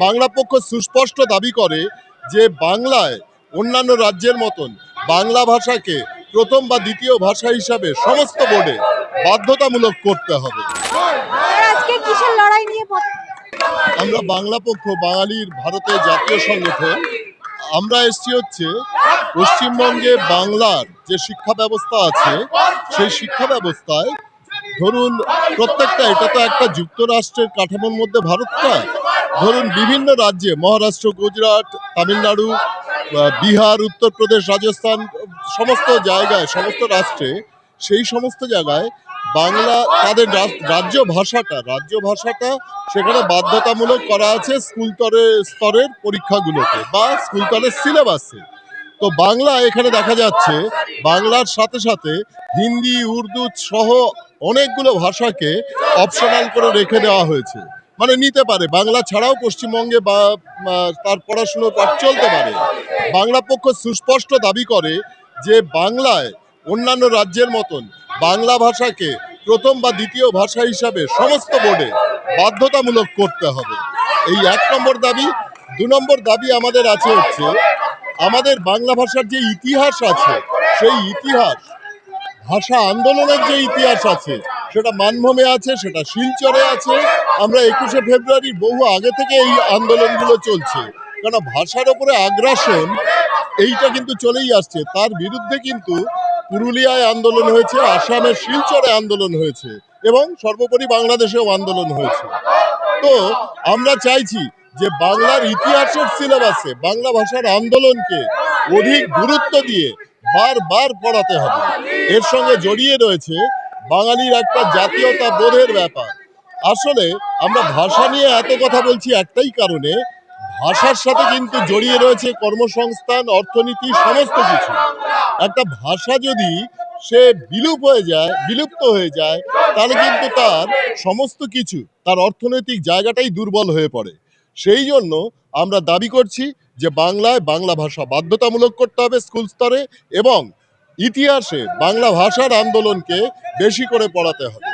বাংলা পক্ষ সুস্পষ্ট দাবি করে যে বাংলায় অন্যান্য রাজ্যের মতন বাংলা ভাষাকে প্রথম বা দ্বিতীয় ভাষা হিসাবে সমস্ত বোর্ডে বাধ্যতামূলক করতে হবে। আজকে কিসের লড়াই নিয়ে আমরা বাংলা পক্ষ বাঙালির ভারতের জাতীয় সংগঠন, আমরা এসছি হচ্ছে পশ্চিমবঙ্গে বাংলার যে শিক্ষা ব্যবস্থা আছে সেই শিক্ষা ব্যবস্থায় ধরুন প্রত্যেকটা, এটা তো একটা যুক্তরাষ্ট্রের কাঠামোর মধ্যে ভারতটা, ধরুন বিভিন্ন রাজ্যে মহারাষ্ট্র, গুজরাট, তামিলনাড়ু, বিহার, উত্তরপ্রদেশ, রাজস্থান, সমস্ত জায়গায়, সমস্ত রাষ্ট্রে সেই সমস্ত জায়গায় বাংলা তাদের রাজ্য ভাষাটা সেখানে বাধ্যতামূলক করা আছে স্কুল স্তরের পরীক্ষাগুলোতে বা স্কুল স্তরের সিলেবাসে। তো বাংলা এখানে দেখা যাচ্ছে বাংলার সাথে সাথে হিন্দি, উর্দু সহ অনেকগুলো ভাষাকে অপশনাল করে রেখে দেওয়া হয়েছে, মানে নিতে পারে, বাংলা ছাড়াও পশ্চিমবঙ্গে বা তার পড়াশুনোর পাঠ চলতে পারে। বাংলা পক্ষ সুস্পষ্ট দাবি করে যে বাংলায় অন্যান্য রাজ্যের মতন বাংলা ভাষাকে প্রথম বা দ্বিতীয় ভাষা হিসাবে সমস্ত বোর্ডে বাধ্যতামূলক করতে হবে। এই 1 নম্বর দাবি। 2 নম্বর দাবি আমাদের আছে হচ্ছে আমাদের বাংলা ভাষার যে ইতিহাস আছে সেই ইতিহাস, ভাষা আন্দোলনের যে ইতিহাস আছে সেটা মানভূমে আছে, সেটা শিলচরে আছে। আমরা 21শে ফেব্রুয়ারি বহু আগে থেকে এই আন্দোলনগুলো চলছে, কারণ ভাষার ওপরে আগ্রাসন এইটা কিন্তু চলেই আসছে। তার বিরুদ্ধে কিন্তু পুরুলিয়ায় আন্দোলন হয়েছে, আসামের শিলচরে আন্দোলন হয়েছে এবং সর্বোপরি বাংলাদেশেও আন্দোলন হয়েছে। তো আমরা চাইছি যে বাংলার ইতিহাসের সিলেবাসে বাংলা ভাষার আন্দোলনকে অধিক গুরুত্ব দিয়ে বারবার পড়াতে হবে। এর সঙ্গে জড়িয়ে রয়েছে বাঙালির একটা জাতীয়তা বোধের ব্যাপার। আসলে আমরা ভাষা নিয়ে এত কথা বলছি একটাই কারণে, ভাষার সাথে কিন্তু জড়িয়ে রয়েছে কর্মসংস্থান, অর্থনীতি, সমস্ত কিছু। একটা ভাষা যদি সে বিলুপ্ত হয়ে যায় তাহলে কিন্তু তার সমস্ত কিছু, তার অর্থনৈতিক জায়গাটাই দুর্বল হয়ে পড়ে। সেই জন্য আমরা দাবি করছি যে বাংলায় বাংলা ভাষা বাধ্যতামূলক করতে হবে স্কুল স্তরে এবং ইতিহাসে বাংলা ভাষার আন্দোলনকে বেশি করে পড়াতে হবে।